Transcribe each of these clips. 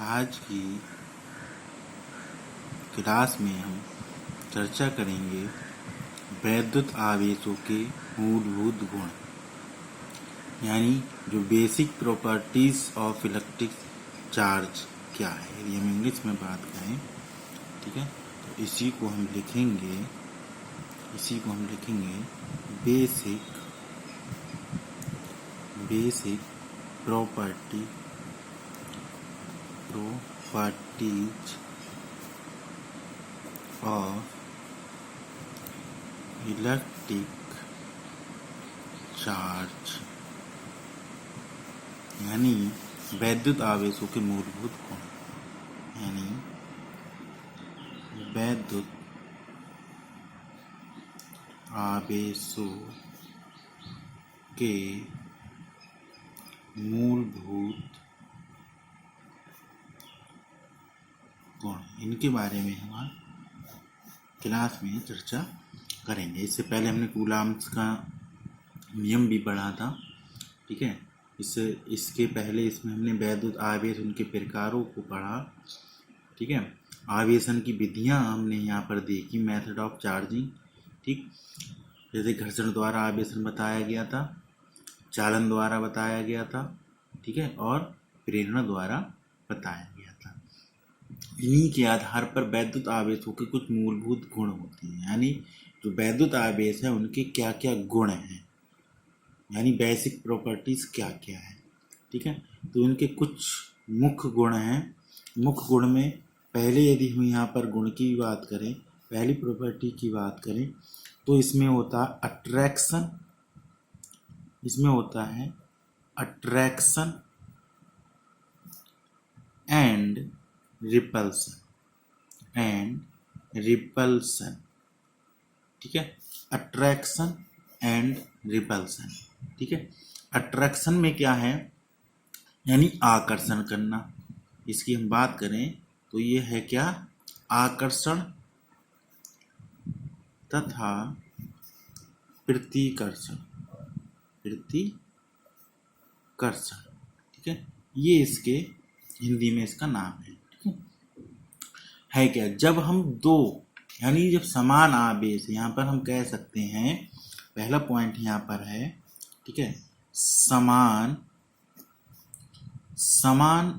आज की क्लास में हम चर्चा करेंगे वैद्युत आवेशों के मूलभूत गुण, यानी जो basic properties of electric charge क्या है। यदि हम इंग्लिश में बात करें, ठीक है, तो इसी को हम लिखेंगे basic properties of electric charge, यानी वैद्युत आवेशों के मूलभूत गुण, यानी वैद्युत आवेशों के मूलभूत गुण, इनके बारे में हम क्लास में चर्चा करेंगे। इससे पहले हमने कूलाम्स का नियम भी पढ़ा था, ठीक है। इसके पहले इसमें हमने वैद्युत आवेश, उनके प्रकारों को पढ़ा, ठीक है। आवेशन की विधियां हमने यहाँ पर देखी, मेथड ऑफ चार्जिंग, ठीक। जैसे घर्षण द्वारा आवेशन बताया गया था, चालन द्वारा बताया गया था, ठीक है, और प्रेरणा द्वारा बताया गया था। इन्हीं के आधार पर वैद्युत आवेशों के कुछ मूलभूत गुण होते हैं, यानी जो वैद्युत आवेश है उनके क्या क्या गुण हैं, यानी बेसिक प्रॉपर्टीज क्या क्या है, ठीक है। तो इनके कुछ मुख्य गुण हैं। मुख्य गुण में पहले यदि हम यहाँ पर गुण की बात करें, पहली प्रॉपर्टी की बात करें, तो इसमें होता है अट्रैक्शन एंड रिपल्सन, ठीक है। अट्रैक्शन एंड रिपल्सन, ठीक है। अट्रैक्शन में क्या है, यानी आकर्षण करना। इसकी हम बात करें तो ये है क्या, आकर्षण तथा प्रतिकर्षण, ठीक है। ये इसके हिंदी में इसका नाम है, ठीक है क्या। जब हम दो, यानी जब समान आवेश, यहाँ पर हम कह सकते हैं, पहला पॉइंट यहाँ पर है, ठीक है, समान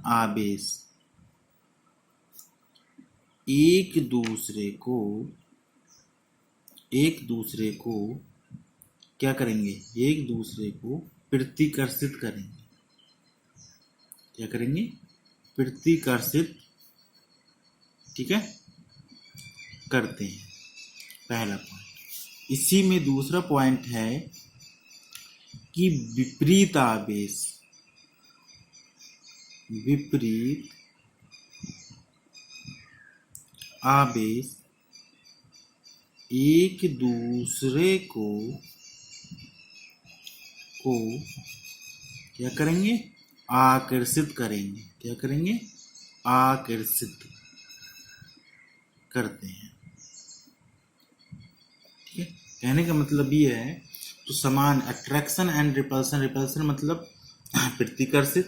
आवेश एक दूसरे को क्या करेंगे, एक दूसरे को प्रतिकर्षित करेंगे। क्या करेंगे, प्रतिकर्षित, ठीक है, करते हैं, पहला पॉइंट। इसी में दूसरा पॉइंट है कि विपरीत आवेश एक दूसरे को क्या करेंगे, आकर्षित करेंगे। क्या करेंगे, आकर्षित करते हैं, ठीक है। कहने का मतलब ये है, तो समान अट्रैक्शन एंड रिपल्सन मतलब प्रतिकर्षित,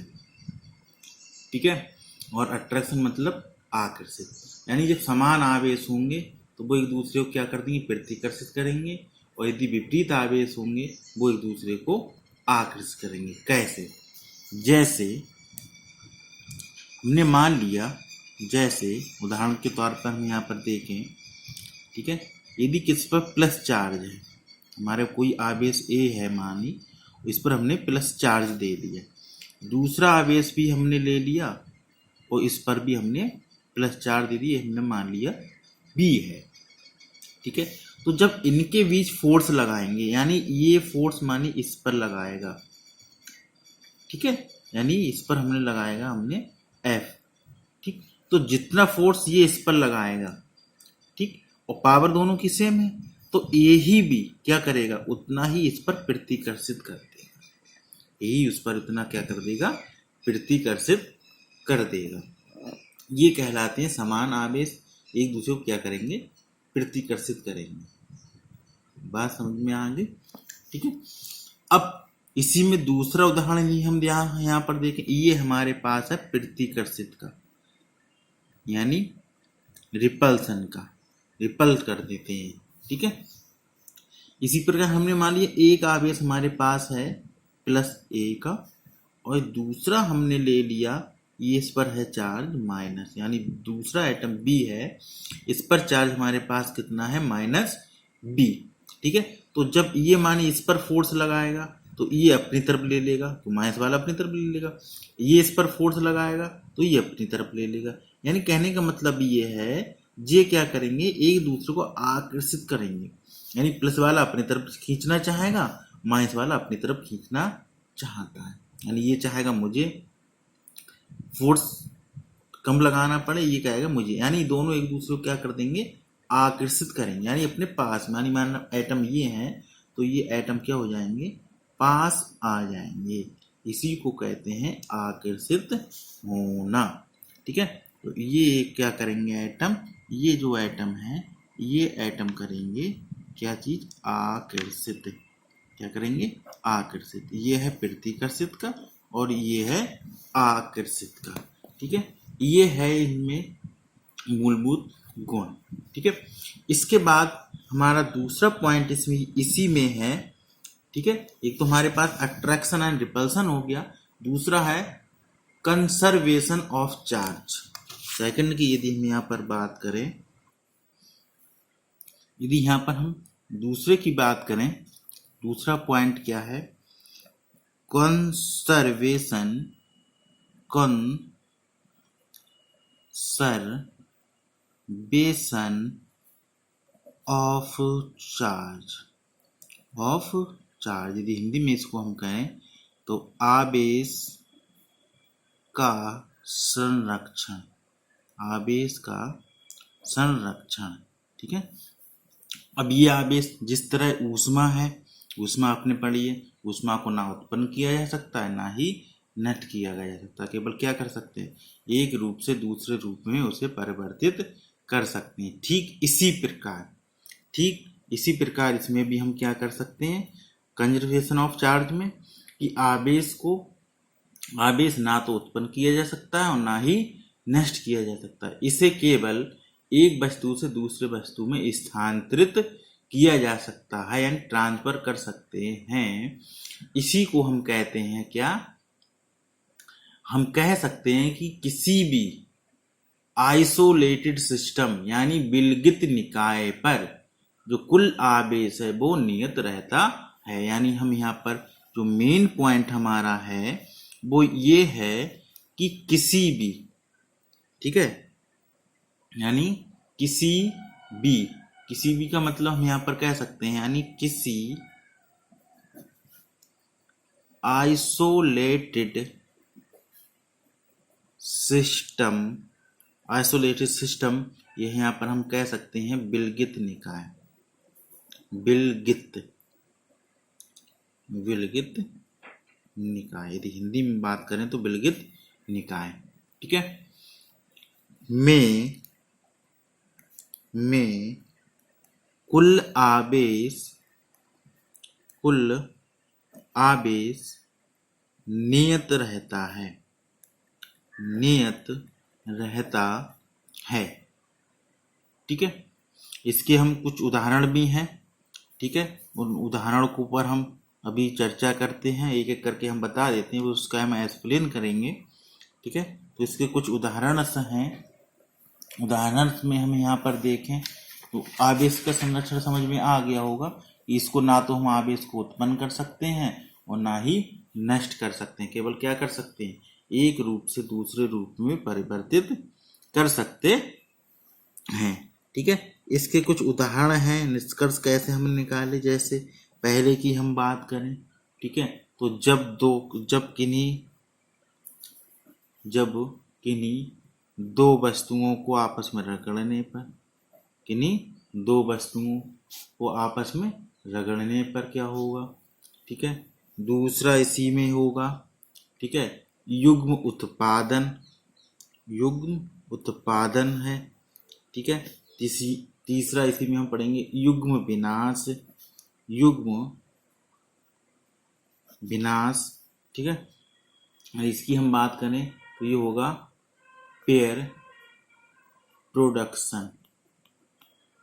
ठीक है, और अट्रैक्शन मतलब आकर्षित। यानी जब समान आवेश होंगे तो वो एक दूसरे को क्या कर देंगे, प्रतिकर्षित करेंगे, और यदि विपरीत आवेश होंगे वो एक दूसरे को आकर्षित करेंगे। कैसे, जैसे हमने मान लिया, जैसे उदाहरण के तौर पर हम यहाँ पर देखें, ठीक है, यदि किस पर प्लस चार्ज है, हमारे कोई आवेश ए है मानी, इस पर हमने प्लस चार्ज दे दिया, दूसरा आवेश भी हमने ले लिया और इस पर भी हमने प्लस चार्ज दे दिया, हमने मान लिया बी है, ठीक है। तो जब इनके बीच फोर्स लगाएंगे, यानी ये फोर्स मानी इस पर लगाएगा, ठीक है, यानी इस पर हमने लगाएगा एफ, ठीक। तो जितना फोर्स ये इस पर लगाएगा, ठीक, और पावर दोनों की सेम है, तो ये ही भी क्या करेगा, उतना ही इस पर प्रतिकर्षित कर देगा, यही उस पर उतना क्या कर देगा, प्रतिकर्षित कर देगा। ये कहलाते हैं समान आवेश एक दूसरे को क्या करेंगे, प्रतिकर्षित करेंगे। बात समझ में आ गई, ठीक है। अब इसी में दूसरा उदाहरण भी हम यहाँ पर देखें, ये हमारे पास है प्रतिकर्षित का, यानी रिपल्सन का, रिपल कर देते हैं, ठीक है। इसी प्रकार हमने मान लिया एक आवेश हमारे पास है प्लस ए का, और दूसरा हमने ले लिया ये इस पर है चार्ज माइनस, यानी दूसरा एटम बी है, इस पर चार्ज हमारे पास कितना है माइनस बी, ठीक है। तो जब ये माने इस पर फोर्स लगाएगा तो ये अपनी तरफ ले लेगा, तो माइनस वाला अपनी तरफ ले लेगा, ये इस पर फोर्स लगाएगा तो ये अपनी तरफ ले लेगा। यानी कहने का मतलब ये है ये क्या करेंगे, एक दूसरे को आकर्षित करेंगे, यानी प्लस वाला अपनी तरफ खींचना चाहेगा, माइनस वाला अपनी तरफ खींचना चाहता है। यानी ये चाहेगा मुझे फोर्स कम लगाना पड़े, ये कहेगा मुझे, यानी दोनों एक दूसरे को क्या कर देंगे, आकर्षित करेंगे, यानी अपने पास में। यानी मान एटम ये हैं तो ये एटम क्या हो जाएंगे, पास आ जाएंगे। इसी को कहते हैं आकर्षित होना, ठीक है। तो ये क्या करेंगे एटम, ये जो एटम है ये एटम करेंगे क्या चीज, आकर्षित। क्या करेंगे, आकर्षित। ये है प्रतिकर्षित का और ये है आकर्षित का, ठीक है। ये है इनमें मूलभूत गुण, ठीक है। इसके बाद हमारा दूसरा पॉइंट इसमें इसी में है, ठीक है। एक तो हमारे पास अट्रैक्शन एंड रिपल्सन हो गया, दूसरा है कंसर्वेशन ऑफ चार्ज। सेकंड की यदि हम यहाँ पर बात करें, यदि यहाँ पर हम दूसरे की बात करें, दूसरा पॉइंट क्या है, conservation, conservation of charge, of charge. यदि हिंदी में इसको हम कहें तो आवेश का संरक्षण, आवेश का संरक्षण, ठीक है। अब ये आवेश जिस तरह ऊष्मा है, ऊष्मा आपने पढ़ी है, ऊष्मा को ना उत्पन्न किया जा सकता है ना ही नष्ट किया जा सकता, केवल क्या कर सकते हैं, एक रूप से दूसरे रूप में उसे परिवर्तित कर सकते हैं। ठीक इसी प्रकार इसमें भी हम क्या कर सकते हैं, कंजर्वेशन ऑफ चार्ज में, कि आवेश ना तो उत्पन्न किया जा सकता है और ना ही नष्ट किया जा सकता है, इसे केवल एक वस्तु से दूसरे वस्तु में स्थानांतरित किया जा सकता है, यानी ट्रांसफर कर सकते हैं। इसी को हम कहते हैं क्या, हम कह सकते हैं कि किसी भी आइसोलेटेड सिस्टम यानी विलगित निकाय पर जो कुल आवेश है वो नियत रहता है। यानी हम यहाँ पर जो मेन पॉइंट हमारा है वो ये है कि किसी भी, ठीक है, यानी किसी भी का मतलब हम यहाँ पर कह सकते हैं, यानी किसी आइसोलेटेड सिस्टम, ये यहाँ पर हम कह सकते हैं विलगित निकाय, विलगित निकाय। यदि हिंदी में बात करें तो विलगित निकाय, ठीक है। में कुल आवेश नियत रहता है, ठीक है। इसके हम कुछ उदाहरण भी हैं, ठीक है। उन उदाहरण के ऊपर हम अभी चर्चा करते हैं, एक एक करके हम बता देते हैं, उसका हम एक्सप्लेन करेंगे, ठीक है। तो इसके कुछ उदाहरण हैं। उदाहरण में हम यहाँ पर देखें तो आवेश का संरक्षण समझ में आ गया होगा। इसको ना तो हम आवेश को उत्पन्न कर सकते हैं और ना ही नष्ट कर सकते हैं, केवल क्या कर सकते हैं, एक रूप से दूसरे रूप में परिवर्तित कर सकते हैं, ठीक है। इसके कुछ उदाहरण हैं, निष्कर्ष कैसे हमने निकाले, जैसे पहले की हम बात करें, ठीक है। तो जब किन्हीं दो वस्तुओं को आपस में रगड़ने पर क्या होगा, ठीक है। दूसरा इसी में होगा, ठीक है, युग्म उत्पादन है, ठीक है। तीसरा इसी में हम पढ़ेंगे युग्म विनाश, ठीक है। इसकी हम बात करें तो ये होगा पेयर प्रोडक्शन,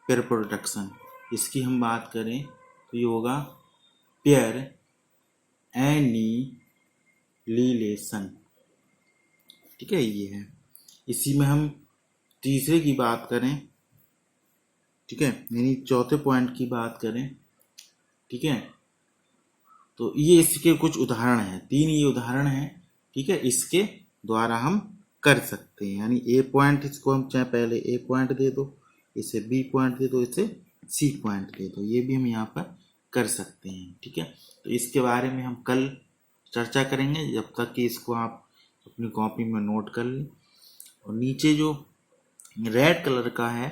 पेयर प्रोडक्शन, इसकी हम बात करें तो ये होगा पेयर एनिलिलेशन। ठीक है, ये है। इसी में हम तीसरे की बात करें, ठीक है, यानी चौथे पॉइंट की बात करें, ठीक है, तो ये इसके कुछ उदाहरण हैं, 3 ये उदाहरण हैं, ठीक है, इसके द्वारा हम कर सकते हैं। यानी ए पॉइंट, इसको हम चाहे पहले ए पॉइंट दे दो, इसे बी पॉइंट दे दो, इसे सी पॉइंट दे दो, ये भी हम यहाँ पर कर सकते हैं। ठीक है, तो इसके बारे में हम कल चर्चा करेंगे, जब तक कि इसको आप अपनी कॉपी में नोट कर लें। और नीचे जो रेड कलर का है,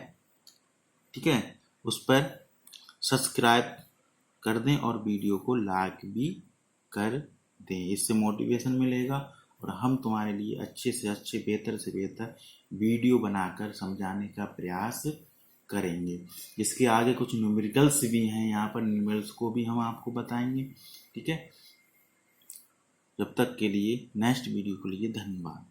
ठीक है, उस पर सब्सक्राइब कर दें और वीडियो को लाइक भी कर दें, इससे मोटिवेशन मिलेगा और हम तुम्हारे लिए अच्छे से अच्छे, बेहतर से बेहतर वीडियो बनाकर समझाने का प्रयास करेंगे। इसके आगे कुछ न्यूमेरिकल्स भी हैं, यहाँ पर न्यूमेरिकल्स को भी हम आपको बताएंगे। ठीक है, जब तक के लिए नेक्स्ट वीडियो के लिए धन्यवाद।